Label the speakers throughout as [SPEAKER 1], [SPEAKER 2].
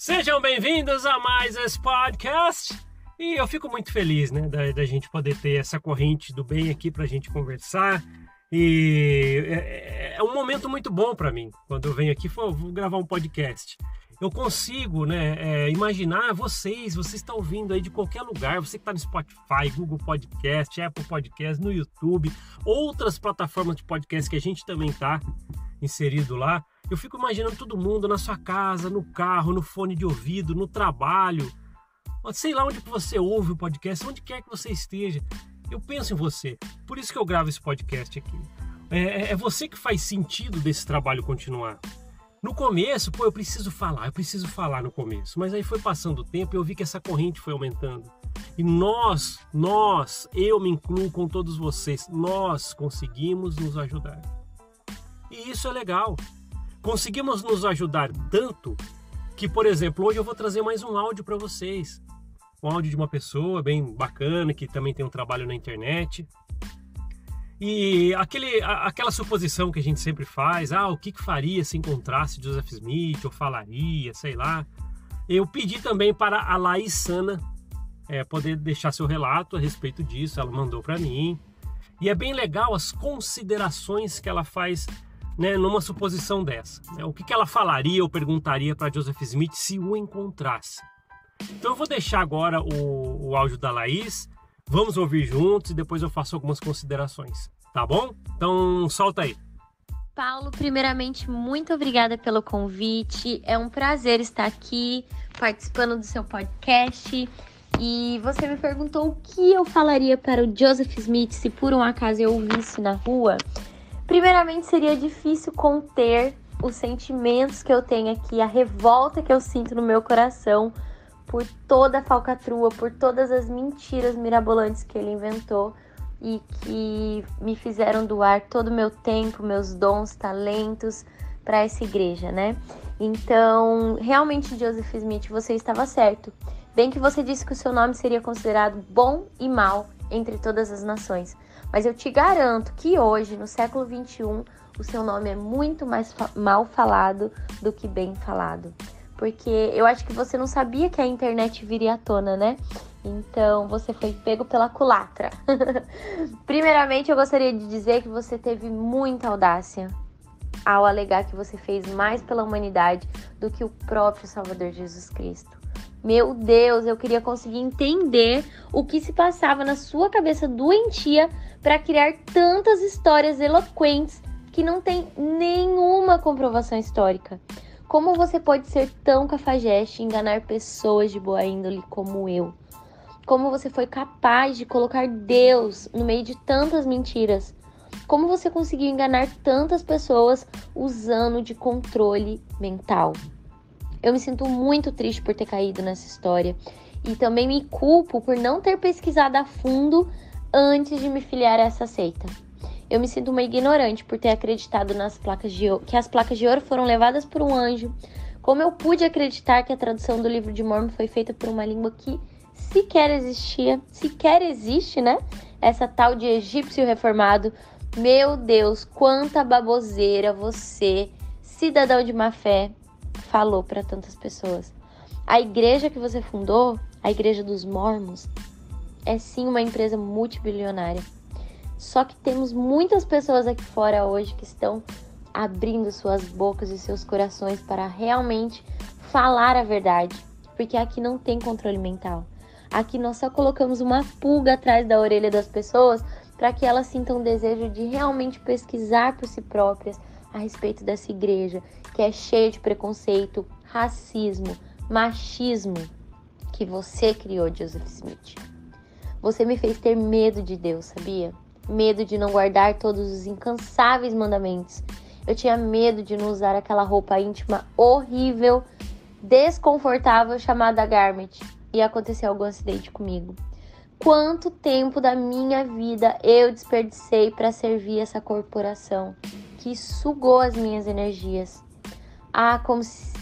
[SPEAKER 1] Sejam bem-vindos a mais esse podcast. E eu fico muito feliz, né, da gente poder ter essa corrente do bem aqui pra gente conversar. E é um momento muito bom para mim. Quando eu venho aqui, vou gravar um podcast. Eu consigo, né, imaginar vocês estão ouvindo aí de qualquer lugar. Você que está no Spotify, Google Podcast, Apple Podcast, no YouTube, outras plataformas de podcast que a gente também está inserido lá. Eu fico imaginando todo mundo na sua casa, no carro, no fone de ouvido, no trabalho. Sei lá onde que você ouve o podcast, onde quer que você esteja. Eu penso em você. Por isso que eu gravo esse podcast aqui. É você que faz sentido desse trabalho continuar. No começo, eu preciso falar no começo. Mas aí foi passando o tempo e eu vi que essa corrente foi aumentando. E eu me incluo com todos vocês, nós conseguimos nos ajudar. E isso é legal. Conseguimos nos ajudar tanto que, por exemplo, hoje eu vou trazer mais um áudio para vocês. Um áudio de uma pessoa bem bacana, que também tem um trabalho na internet. E aquela suposição que a gente sempre faz, o que faria se encontrasse Joseph Smith, ou falaria, sei lá. Eu pedi também para a Laís Sana poder deixar seu relato a respeito disso, ela mandou para mim. E é bem legal as considerações que ela faz, né, numa suposição dessa. Né? O que ela falaria ou perguntaria para Joseph Smith se o encontrasse. Então eu vou deixar agora o áudio da Laís. Vamos ouvir juntos e depois eu faço algumas considerações, tá bom? Então, solta aí.
[SPEAKER 2] Paulo, primeiramente, muito obrigada pelo convite. É um prazer estar aqui participando do seu podcast. E você me perguntou o que eu falaria para o Joseph Smith se por um acaso eu o visse na rua. Primeiramente, seria difícil conter os sentimentos que eu tenho aqui, a revolta que eu sinto no meu coração por toda a falcatrua, por todas as mentiras mirabolantes que ele inventou e que me fizeram doar todo o meu tempo, meus dons, talentos para essa igreja, né? Então, realmente, Joseph Smith, você estava certo. Bem que você disse que o seu nome seria considerado bom e mal entre todas as nações. Mas eu te garanto que hoje, no século XXI, o seu nome é muito mais mal falado do que bem falado. Porque eu acho que você não sabia que a internet viria à tona, né? Então, você foi pego pela culatra. Primeiramente, eu gostaria de dizer que você teve muita audácia ao alegar que você fez mais pela humanidade do que o próprio Salvador Jesus Cristo. Meu Deus, eu queria conseguir entender o que se passava na sua cabeça doentia para criar tantas histórias eloquentes que não tem nenhuma comprovação histórica. Como você pode ser tão cafajeste e enganar pessoas de boa índole como eu? Como você foi capaz de colocar Deus no meio de tantas mentiras? Como você conseguiu enganar tantas pessoas usando de controle mental? Eu me sinto muito triste por ter caído nessa história e também me culpo por não ter pesquisado a fundo antes de me filiar a essa seita. Eu me sinto uma ignorante por ter acreditado que as placas de ouro foram levadas por um anjo. Como eu pude acreditar que a tradução do livro de Mórmon foi feita por uma língua que sequer existe, né? Essa tal de egípcio reformado. Meu Deus, quanta baboseira você, cidadão de má fé, falou para tantas pessoas. A igreja que você fundou, a igreja dos Mórmons, é sim uma empresa multibilionária. Só que temos muitas pessoas aqui fora hoje que estão abrindo suas bocas e seus corações para realmente falar a verdade. Porque aqui não tem controle mental. Aqui nós só colocamos uma pulga atrás da orelha das pessoas para que elas sintam o desejo de realmente pesquisar por si próprias a respeito dessa igreja, que é cheia de preconceito, racismo, machismo, que você criou, Joseph Smith. Você me fez ter medo de Deus, sabia? Medo de não guardar todos os incansáveis mandamentos. Eu tinha medo de não usar aquela roupa íntima horrível, desconfortável chamada garment. E aconteceu algum acidente comigo. Quanto tempo da minha vida eu desperdicei para servir essa corporação que sugou as minhas energias.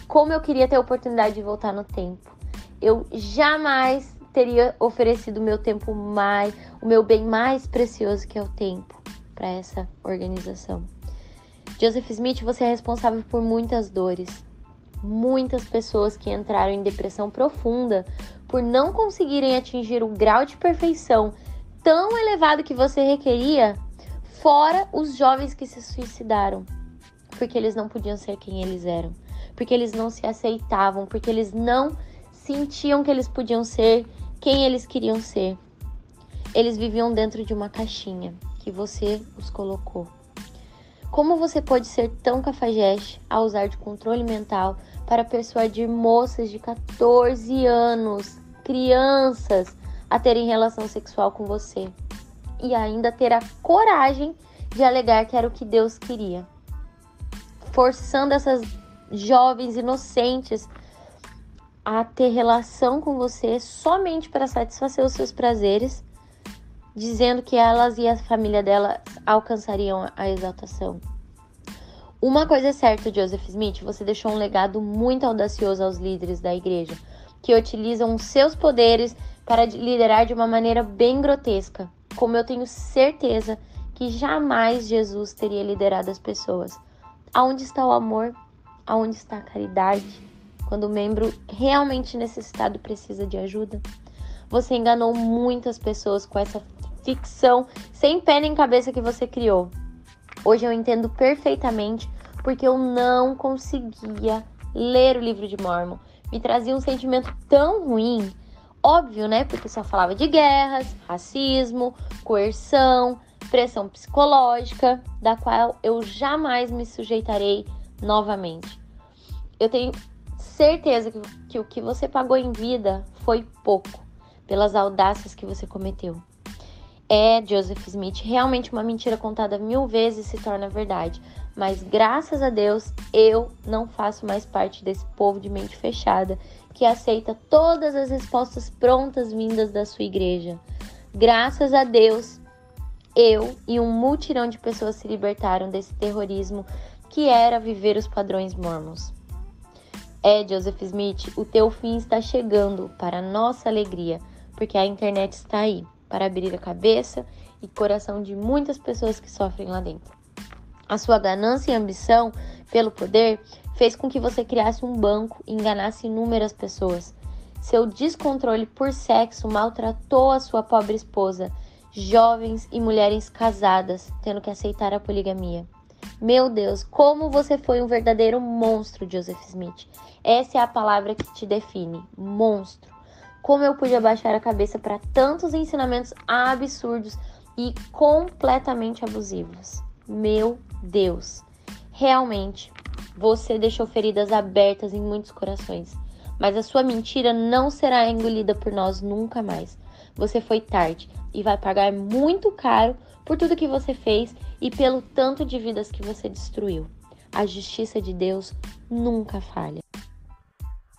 [SPEAKER 2] Como eu queria ter a oportunidade de voltar no tempo. Eu jamais teria oferecido o meu bem mais precioso, que é o tempo, para essa organização. Joseph Smith, você é responsável por muitas dores. muitas pessoas que entraram em depressão profunda por não conseguirem atingir o grau de perfeição tão elevado que você requeria, fora os jovens que se suicidaram, porque eles não podiam ser quem eles eram, porque eles não se aceitavam, porque eles não sentiam que eles podiam ser quem eles queriam ser. Eles viviam dentro de uma caixinha que você os colocou. Como você pode ser tão cafajeste ao usar de controle mental para persuadir moças de 14 anos, crianças, a terem relação sexual com você? E ainda ter a coragem de alegar que era o que Deus queria. Forçando essas jovens inocentes a ter relação com você somente para satisfazer os seus prazeres, dizendo que elas e a família delas alcançariam a exaltação. Uma coisa é certa, Joseph Smith, você deixou um legado muito audacioso aos líderes da igreja, que utilizam os seus poderes para liderar de uma maneira bem grotesca, como eu tenho certeza que jamais Jesus teria liderado as pessoas. Aonde está o amor? Aonde está a caridade? Quando o membro realmente necessitado precisa de ajuda? Você enganou muitas pessoas com essa ficção sem pé nem cabeça que você criou. Hoje eu entendo perfeitamente porque eu não conseguia ler o livro de Mórmon. Me trazia um sentimento tão ruim, óbvio, né? Porque só falava de guerras, racismo, coerção, pressão psicológica, da qual eu jamais me sujeitarei novamente. Eu tenho certeza que o que você pagou em vida foi pouco, pelas audácias que você cometeu. Joseph Smith, realmente uma mentira contada 1000 vezes se torna verdade. Mas graças a Deus, eu não faço mais parte desse povo de mente fechada que aceita todas as respostas prontas vindas da sua igreja. Graças a Deus, eu e um mutirão de pessoas se libertaram desse terrorismo que era viver os padrões mormons. Joseph Smith, o teu fim está chegando para nossa alegria, porque a internet está aí para abrir a cabeça e coração de muitas pessoas que sofrem lá dentro. A sua ganância e ambição pelo poder fez com que você criasse um banco e enganasse inúmeras pessoas. Seu descontrole por sexo maltratou a sua pobre esposa, jovens e mulheres casadas, tendo que aceitar a poligamia. Meu Deus, como você foi um verdadeiro monstro, Joseph Smith. Essa é a palavra que te define, monstro. Como eu pude abaixar a cabeça para tantos ensinamentos absurdos e completamente abusivos. Meu Deus, realmente, você deixou feridas abertas em muitos corações, mas a sua mentira não será engolida por nós nunca mais. Você foi tarde e vai pagar muito caro por tudo que você fez e pelo tanto de vidas que você destruiu. A justiça de Deus nunca falha.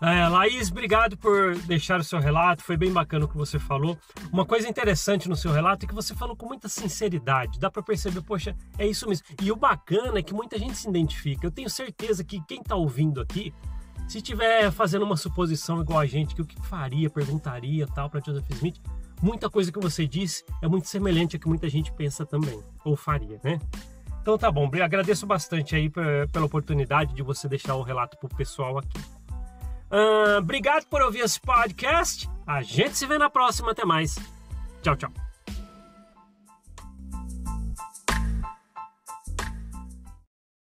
[SPEAKER 1] Laís, obrigado por deixar o seu relato, foi bem bacana o que você falou. Uma coisa interessante no seu relato é que você falou com muita sinceridade, dá para perceber, poxa, é isso mesmo. E o bacana é que muita gente se identifica. Eu tenho certeza que quem está ouvindo aqui, se estiver fazendo uma suposição igual a gente, que o que faria, perguntaria tal para Joseph Smith, muita coisa que você disse é muito semelhante a que muita gente pensa também, ou faria, né? Então tá bom, agradeço bastante aí pela oportunidade de você deixar o relato pro pessoal aqui. Obrigado por ouvir esse podcast. A gente se vê na próxima. Até mais. Tchau, tchau.